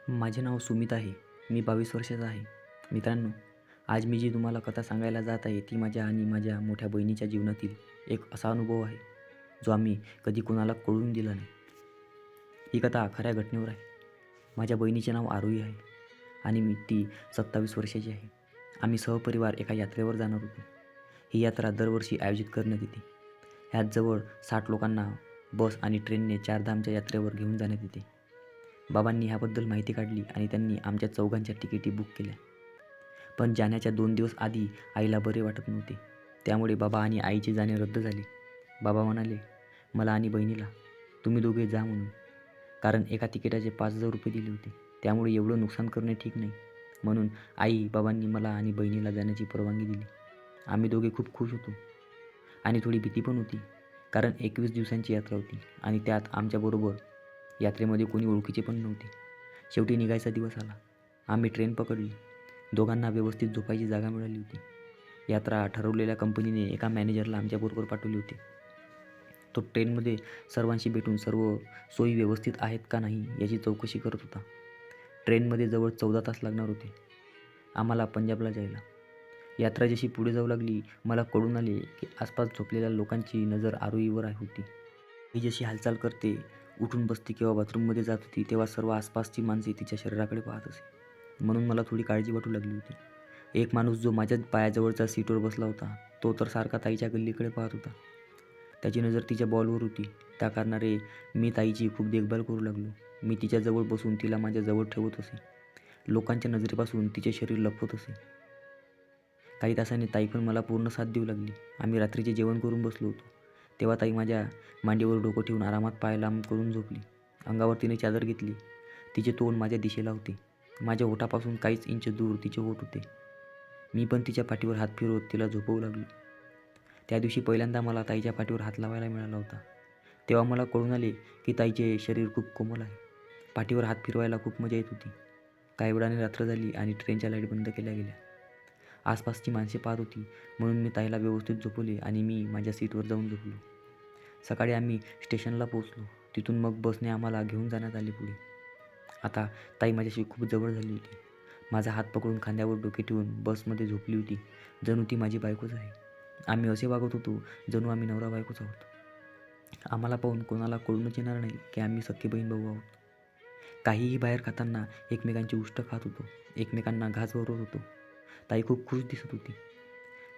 माझे नाव सुमित आहे. मी 22 वर्षाचा आहे. मित्रांनो, आज मी जी तुम्हाला कथा सांगायला जात आहे, ती माझ्या आणि माझ्या मोठ्या बहिणीच्या जीवनातील एक असा अनुभव आहे, जो आम्ही कधी कोणाला कळून दिला नाही. ही कथा खऱ्या घटनेवर आहे. माझ्या बहिणीचे नाव आरोही आहे आणि ती 27 वर्षाची आहे. आम्ही सहपरिवार एका यात्रेवर जाणार होतो. ही यात्रा दरवर्षी आयोजित करण्यात येते. ह्यात जवळ 60 लोकांना बस आणि ट्रेनने चारधामच्या यात्रेवर घेऊन जाण्यात येते. बाबांनी ह्याबद्दल माहिती काढली आणि त्यांनी आमच्या चौघांच्या तिकिटी बुक केल्या. पण जाण्याच्या 2 दिवस आधी आईला बरे वाटत नव्हते. त्यामुळे बाबा आणि आईचे जाणे रद्द झाले. बाबा म्हणाले, मला आणि बहिणीला, तुम्ही दोघे जा म्हणून. कारण एका तिकिटाचे 5,000 रुपये दिले होते. त्यामुळे एवढं नुकसान करणे ठीक नाही. म्हणून बाबांनी मला आणि बहिणीला जाण्याची परवानगी दिली. आम्ही दोघे खूप खुश होतो आणि थोडी भीती पण होती. कारण 21 दिवसांची यात्रा होती आणि त्यात आमच्याबरोबर यात्रेमध्ये कोणी ओळखीचे पण नव्हते. शेवटी निघायचा दिवस आला. आम्ही ट्रेन पकडली. दोघांना व्यवस्थित झोपायची जागा मिळाली होती. यात्रा ठरवलेल्या कंपनीने एका मॅनेजरला आमच्याबरोबर पाठवले होते. तो ट्रेनमध्ये सर्वांशी भेटून सर्व सोयी व्यवस्थित आहेत का नाही याची चौकशी करत होता. ट्रेनमध्ये जवळ 14 तास लागणार होते आम्हाला पंजाबला जायला. यात्रा जशी पुढे जाऊ लागली, मला कळून आले की आसपास झोपलेल्या लोकांची नजर आरोहीवर होती. ती जशी हालचाल करते, उठून बसते किंवा बाथरूममध्ये जात होती, तेव्हा सर्व आसपासची माणसे तिच्या शरीराकडे पाहत असे. म्हणून मला थोडी काळजी वाटू लागली होती. एक माणूस जो माझ्या पायाजवळच्या सीटवर बसला होता, तो तर सारखा ताईच्या गल्लीकडे पाहत होता. त्याची नजर तिच्या बॉलवर होती. त्या कारणाने मी ताईची खूप देखभाल करू लागलो. मी तिच्याजवळ बसून तिला माझ्याजवळ ठेवत असे. लोकांच्या नजरेपासून तिचे शरीर लपवत असे. काही तासांनी ताई पण मला पूर्ण साथ देऊ लागली. आम्ही रात्रीचे जेवण करून बसलो होतो. तेव्हा ताई माझ्या मांडीवर डोकं ठेवून आरामात पाय लांब करून झोपली. अंगावर तिने चादर घेतली. तिचे तोंड माझ्या दिशेला होते. माझ्या ओठापासून काहीच इंच दूर तिचे ओठ होते. मी पण तिच्या पाठीवर हात फिरवत तिला झोपवू लागलो. त्या दिवशी पहिल्यांदा मला ताईच्या पाठीवर हात लावायला मिळाला होता. तेव्हा मला कळून आले की ताईचे शरीर खूप कोमल आहे. पाठीवर हात फिरवायला खूप मजा येत होती. काही वेळाने रात्र झाली आणि ट्रेनच्या लाईट बंद केल्या गेल्या. आसपासची माणसे पाहत होती, म्हणून मी ताईला व्यवस्थित झोपवले आणि मी माझ्या सीटवर जाऊन झोपलो. सकाळी आम्ही स्टेशनला पोहोचलो. तिथून मग बसने आम्हाला घेऊन जाण्यात आले पुढे. आता ताई माझ्याशी खूप जवळ झाली होती. माझा हात पकडून खांद्यावर डोके ठेवून बसमध्ये झोपली होती. जणू ती माझी बायकोच आहे. आम्ही असे वागत होतो जणू आम्ही नवरा बायकोच आहोत. आम्हाला पाहून कोणाला कळूनच येणार नाही की आम्ही सख्खे बहीण भाऊ आहोत. काहीही बाहेर खाताना एकमेकांची उष्ट खात होतो. एकमेकांना घास भरवत होतो. ताई खूप खुश दिसत होती.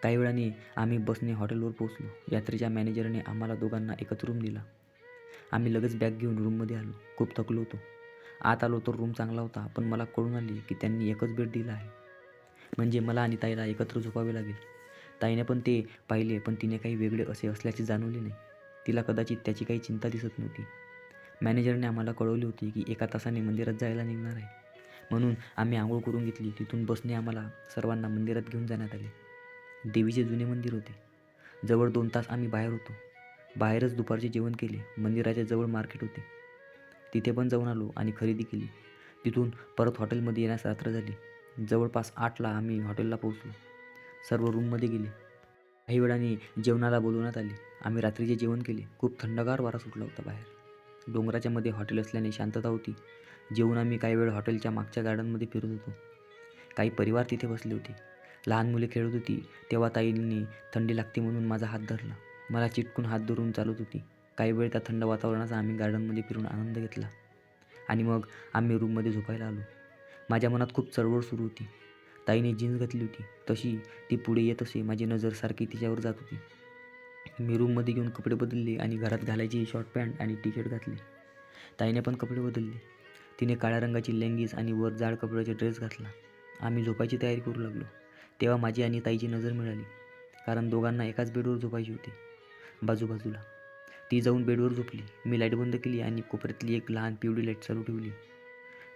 काही वेळाने आम्ही बसने हॉटेलवर पोहोचलो. यात्रेच्या मॅनेजरने आम्हाला दोघांना एकच रूम दिला. आम्ही लगेच बॅग घेऊन रूममध्ये आलो. खूप थकलो होतो. आत आलो तर रूम चांगला होता, पण मला कळून आले की त्यांनी एकच बेड दिला आहे. म्हणजे मला आणि ताईला एकत्र झोपावे लागेल. ताईने पण ते पाहिले, पण तिने काही वेगळे असे असल्याचे जाणवले नाही. तिला कदाचित त्याची काही चिंता दिसत नव्हती. मॅनेजरने आम्हाला कळवले होते की 1 तासाने मंदिरात जायला निघणार आहे. म्हणून आम्ही आंघोळ करून घेतली. तिथून बसने आम्हाला सर्वांना मंदिरात घेऊन जाण्यात आले. देवीचे जुने मंदिर होते. जवळ 2 तास आम्ही बाहेर होतो. बाहेरच दुपारचे जेवण केले. मंदिराच्या जवळ मार्केट होते. तिथे पण जाऊन आलो आणि खरेदी केली. तिथून परत हॉटेलमध्ये येण्यास रात्र झाली. जवळपास 8ला आम्ही हॉटेलला पोहोचलो. सर्व रूममध्ये गेले. काही वेळाने जेवणाला बोलवण्यात आले. आम्ही रात्रीचे जेवण केले. खूप थंडगार वारा सुटला होता बाहेर. डोंगराच्या मध्ये हॉटेल असल्याने शांतता होती. जेवून आम्ही काही वेळ हॉटेलच्या मागच्या गार्डनमध्ये फिरत होतो. काही परिवार तिथे बसले होते. लहान मुले खेळत होती. तेव्हा ताईंनी थंडी लागते म्हणून माझा हात धरला. मला चिटकून हात धरून चालत होती. काही वेळ त्या थंड वातावरणाचा आम्ही गार्डनमध्ये फिरून आनंद घेतला आणि मग आम्ही रूममध्ये झोपायला आलो. माझ्या मनात खूप चळवळ सुरू होती. ताईने जीन्स घातली होती. तशी ती पुढे येत असे. माझी नजर सारखी तिच्यावर जात होती. मी रूममध्ये घेऊन कपडे बदलले आणि घरात घालायची शॉर्ट पॅन्ट आणि टी शर्ट घातली. ताईने पण कपडे बदलले. तिने काळ्या रंगाची लेगिन्स आणि वर जाड कपड्याचा ड्रेस घातला. आम्ही झोपायची तयारी करू लागलो. तेव्हा माझी आणि ताईची नजर मिळाली. कारण दोघांना एकाच बेडवर झोपायचे होते, बाजूबाजूला. ती जाऊन बेडवर झोपली. मी लाईट बंद केली आणि कोपऱ्यातली एक लहान पिवळी लाईट चालू ठेवली.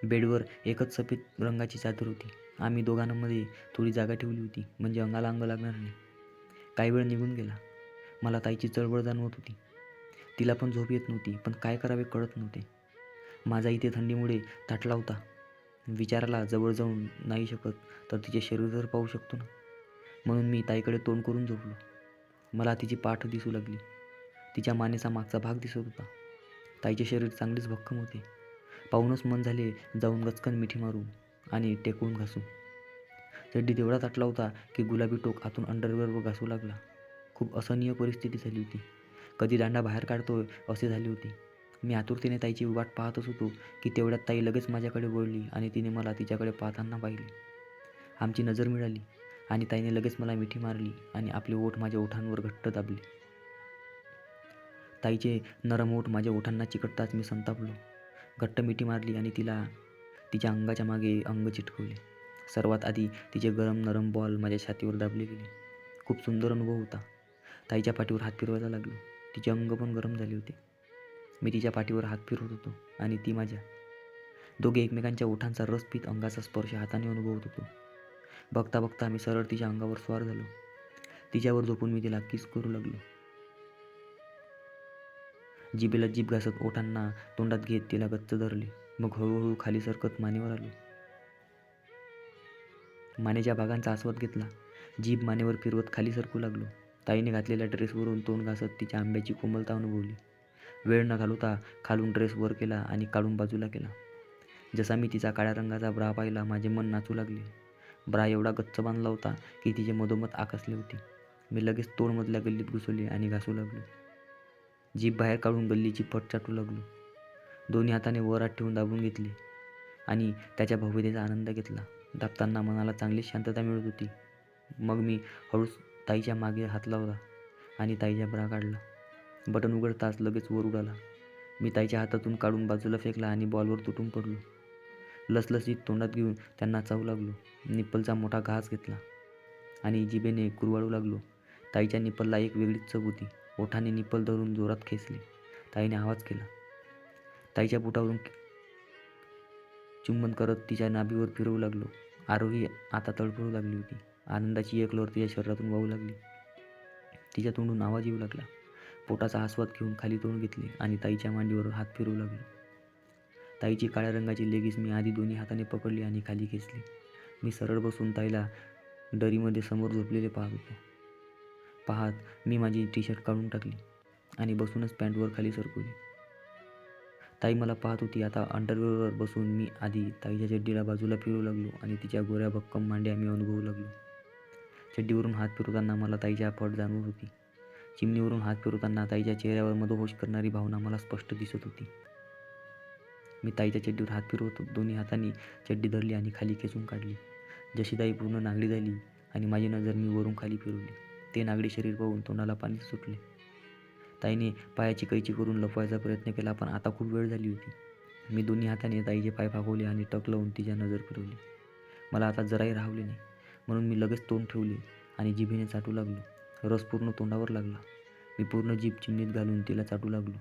बेडवर एकच सफेद रंगाची चादर होती. आम्ही दोघांमध्ये थोडी जागा ठेवली होती, म्हणजे अंगाला अंग लागणार नाही. काही वेळ निघून गेला. मला ताईची चळवळ जाणवत होती. तिला पण झोप येत नव्हती, पण काय करावे कळत नव्हते. माझा इथे थंडीमुळे ताटला होता. विचाराला जवळ जाऊन नाही शकत, तर तिचे शरीर तर पाहू शकतो ना. म्हणून मी ताईकडे तोंड करून झोपलो. मला तिची पाठ दिसू लागली. तिच्या मानेचा मागचा भाग दिसत होता. ताईचे शरीर चांगलेच भक्कम होते, पाहूनच मन झाले जाऊन गचकन मिठी मारू आणि टेकवून घासू. चड्डी तेवढा ताटला होता की गुलाबी टोक आतून अंडरवेअरवर घासू लागला. खूप असहनीय परिस्थिती झाली होती. कधी दांडा बाहेर काढतोय असे झाले होते. मी आतुरतेने ताईची वाट पाहतच होतो की तेवढ्यात ताई लगेच माझ्याकडे वळली आणि तिने मला तिच्याकडे पाहताना पाहिले. आमची नजर मिळाली आणि ताईने लगेच मला मिठी मारली आणि आपले ओठ माझ्या ओठांवर घट्ट दाबले. ताईचे नरम ओठ माझ्या ओठांना चिकटताच मी संतापलो. घट्ट मिठी मारली आणि तिला तिच्या अंगाच्या मागे अंग चिटकवले. सर्वात आधी तिचे गरम नरम बॉल माझ्या छातीवर दाबले गेले. खूप सुंदर अनुभव होता. ताईच्या पाठीवर हात फिरवायला लागलो. तिचे अंग पण गरम झाले होते. मी तिच्या पाठीवर हात फिरवत होतो आणि ती माझ्या. दोघे एकमेकांच्या ओठांचा रस पीत अंगाचा स्पर्श हाताने अनुभवत होतो. बघता बघता मी सरळ तिच्या अंगावर स्वार झालो. तिच्यावर झोपून मी तिला किस करू लागलो. जिभेला जीभ घासत ओठांना तोंडात घेत तिला गच्च धरले. मग हळूहळू खाली सरकत मानेवर आलो. मानेच्या भागांचा आस्वाद घेतला. जीभ मानेवर फिरवत खाली सरकू लागलो. ताईने घातलेल्या ड्रेसवरून तोंड घासत तिच्या आंब्याची कोमलता अनुभवली. वेळ न घालवता खालून ड्रेस वर केला आणि काढून बाजूला केला. जसा मी तिचा काळ्या रंगाचा ब्रा पाहिला माझे मन नाचू लागले. ब्रा एवढा गच्च बांधला होता की तिचे मधोमध आकसले होते. मी लगेच तोडमधल्या गल्लीत घुसवले आणि घासू लागलो. जीभ बाहेर काढून गल्लीची फट चाटू लागलो. दोन्ही हाताने वर हात ठेवून दाबून घेतले आणि त्याच्या भव्यतेचा आनंद घेतला. दाबताना मनाला चांगलीच शांतता मिळत होती. मग मी हळूच ताईच्या मागे हात लावला आणि ताईचा ब्रा काढला. बटन उघडताच लगेच वर उडाला. मी ताईच्या हातातून काढून बाजूला फेकला आणि बॉलवर तुटून पडलो. लसलसीत तोंडात घेऊन त्यांना चावू लागलो. निप्पलचा मोठा घास घेतला आणि जिभेने कुरवाळू लागलो. ताईच्या निप्पलला एक वेगळीच चव होती. ओठाने निप्पल धरून जोरात खेचले. ताईने आवाज केला. ताईच्या बुटावरून चुंबन करत तिच्या नाभीवर फिरवू लागलो. आरोही आता तडफडू लागली होती. आनंदाची एक लहर तिच्या शरीरातून वाहू लागली. तिच्या तोंडून आवाज येऊ लागला. पोटाचा आस्वाद घेऊन खाली तोंड घेतले आणि ताईच्या मांडीवर हात फिरवू लागलो. ताईची काळ्या रंगाची लेगीस मी आधी दोन्ही हाताने पकडली आणि खाली खेचली. मी सरळ बसून ताईला दरीमध्ये समोर झोपलेले पाहत होतो. पाहत मी माझी टी-शर्ट काढून टाकली आणि बसूनच पॅन्टवर खाली सरकवली. ताई मला पाहत होती. आता अंडरवेअरवर बसून मी आधी ताईच्या चड्डीला बाजूला फिरवू लागलो आणि तिच्या गोऱ्या भक्कम मांड्या मी अनुभवू लागलो. चड्डीवरून हात फिरवताना मला ताईच्या पट जाणवत होती. चिमणीवरून हात फिरवताना ताईच्या चेहऱ्यावर मदहोश करणारी भावना मला स्पष्ट दिसत होती. मी ताईच्या चड्डीवर हात फिरवत दोन्ही हातांनी चड्डी धरली आणि खाली खेचून काढली. जशी ताई पूर्ण नांगडी झाली आणि माझी नजर मी वरून खाली फिरवली. ते नागडी शरीर पाहून तोंडाला पाणी सुटले. ताईने पायाची कैची करून लपवायचा प्रयत्न केला पण आता खूप वेळ झाली होती. मी दोन्ही हाताने ताईचे पाय फागवले आणि टक लावून तिच्या नजर फिरवली. मला आता जराही राहवले नाही म्हणून मी लगेच तोंड ठेवले आणि जिभेने चाटू लागलो. रस पूर्ण तोंडावर लागला. मी पूर्ण जीभ चिमणीत घालून तिला चाटू लागलो.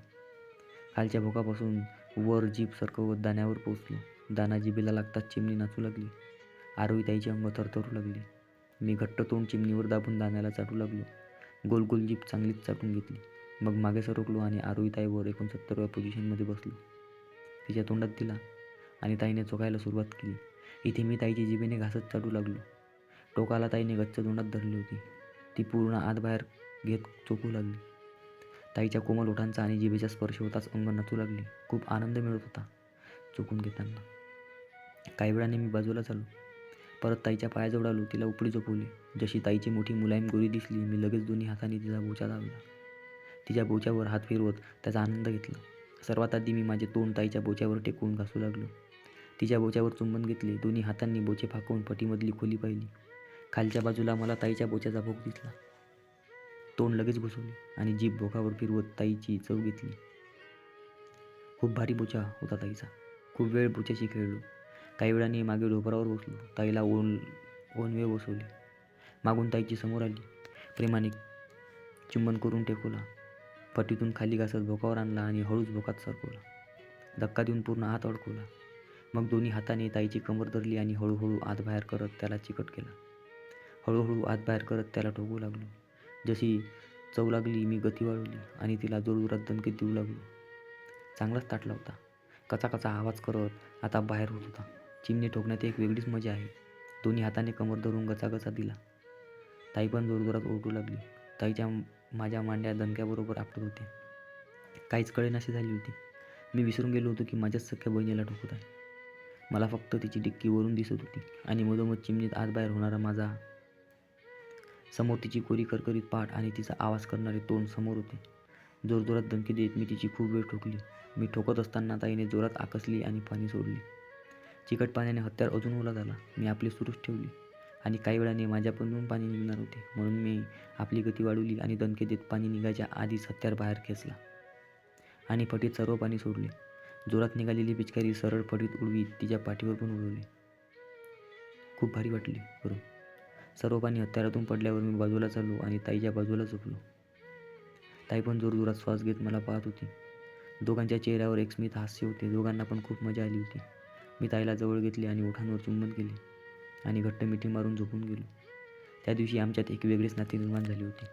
खालच्या भोकापासून वर जीभ सरकवत दाण्यावर पोचलो. दाना जिभेला लागताच चिमणी नाचू लागली. आरोही ताईचे अंग थरथरू लागले. मी घट्ट तोंड चिमणीवर दाबून दाण्याला चाटू लागलो. गोल गोल जीभ चांगलीच चाटून घेतली. मग मागे सरकलो आणि आरोही ताईवर 69व्या पोझिशनमध्ये बसलो. तिच्या तोंडात दिला आणि ताईने चोखायला सुरुवात केली. इथे मी ताईची जिभेने घासत चाटू लागलो. टोकाला ताईने गच्च तोंडात धरली होती. ती पूर्ण आत बाहेर घेत चोखू लागली. ताईच्या कोमल ओठांचा आणि जिभेचा स्पर्श होताच अंग नाचू लागले. खूप आनंद मिळत होता चोखून घेताना. काही वेळाने मी बाजूला झालो. परत ताईच्या पायाजवळ आलो. तिला उपडी झोपवली. जशी ताईची मोठी मुलायम गोरी दिसली मी लगेच दोन्ही हातांनी तिचा बोचा दाबला. तिच्या बोच्यावर हात फिरवत त्याचा आनंद घेतला. सर्वात आधी मी माझे तोंड ताईच्या बोच्यावर टेकवून घासू लागलो. तिच्या बोच्यावर चुंबन घेतले. दोन्ही हातांनी बोचे फाकवून पटीमधली खोली पाहिली. खालच्या बाजूला मला ताईच्या बोच्याचा भोक दिसला. तोंड लगेच घुसवले आणि जीभ भोकावर फिरवत ताईची चव घेतली. खूप भारी बोचा होता ताईचा. खूप वेळ बोच्याशी खेळलो. काही वेळाने मागे ढोपरावर बसलो. ताईला ओणवे बसवले. मागून ताईची समोर आली. प्रेमाने चुंबन करून टेकवला. पटीतून खाली घासत भोकावर आणला आणि हळूच भोकात सरकवला. धक्का देऊन पूर्ण आत अडकवला. मग दोन्ही हाताने ताईची कमर धरली आणि हळूहळू आत बाहेर करत त्याला चिकट केला. हळूहळू आत बाहेर करत त्याला ठोकू लागलो. जशी चव लागली मी गती वाढवली आणि तिला जोरजोरात दणके देऊ लागलो. चांगलाच ताटला होता. कचाकचा आवाज करत आता बाहेर होत होता. चिमणी ठोकण्यात एक वेगळीच मजा आहे. दोन्ही हाताने कमर धरून गचागचा दिला. ताई पण जोरजोरात ओरडू लागली. ताईच्या माझ्या मांड्या दणक्याबरोबर आपटत होत्या. काहीच कळेनाशी झाली होती. मी विसरून गेलो होतो की माझ्याच सख्या बहिणीला ठोकत आहे. मला फक्त तिची डिक्की वरून दिसत होती आणि मधोमध चिमणीत आतबाहेर होणारा माझा समोर तिची कोरी करकरीत पाठ आणि तिचा आवाज करणारे तोंड समोर होते. जोरजोरात धमकी देत मी तिची खूप वेळ ठोकली. मी ठोकत असताना ताईने जोरात आकसली आणि पाणी सोडले. चिकट पाण्याने हत्यार अजून ओला झाला. मी आपली सुरूच ठेवली आणि काही वेळाने माझ्याकडून पाणी निघणार होते, म्हणून मी आपली गती वाढवली आणि दणके देत पाणी निघायच्या आधीच हत्यार बाहेर खेचला आणि फटीत सर्व पाणी सोडले. जोरात निघालेली पिचकारी सरळ फटीत उडवीत तिच्या पाठीवर पण उडवली. खूप भारी वाटले करून. सर्व पाणी हत्यारातून पडल्यावर मी बाजूला चाललो आणि ताईच्या बाजूला झोपलो. ताई पण जोरजोरात श्वास घेत मला पाहत होती. दोघांच्या चेहऱ्यावर एक स्मित हास्य होते. दोघांना पण खूप मजा आली होती. मी ताईला जवळ घेतले आणि ओठांवर चुंबन केले आणि घट्ट मिठी मारून झोपून गेलो. त्या दिवशी आमच्यात एक वेगळीच नाती निर्माण झाली होती.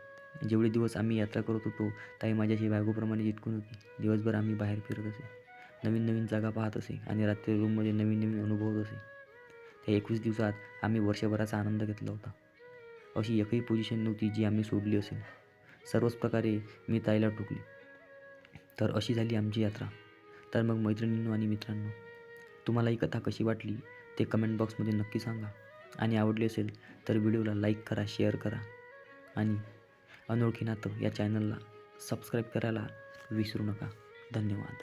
जेवढे दिवस आम्ही यात्रा करत होतो, ताई माझ्याशी बायकोप्रमाणे चिटकून होती. दिवसभर आम्ही बाहेर फिरत असे, नवीन नवीन जागा पाहत असे आणि रात्री रूममध्ये नवीन नवीन अनुभवत असे. त्या 21 दिवसात आम्ही वर्षभराचा आनंद घेतला होता. अशी एकही पोझिशन नव्हती जी आम्ही सोडली असेल. सर्वच प्रकारे मी ताईला ठोकले. तर अशी झाली आमची यात्रा. तर मग मैत्रिणींनो आणि मित्रांनो, तुम्हाला ही कथा कशी वाटली ते कमेंट बॉक्समध्ये नक्की सांगा. आणि आवडली असेल तर व्हिडिओला लाईक करा, शेअर करा आणि अनोळखी नातं या चॅनलला सबस्क्राईब करायला विसरू नका. धन्यवाद.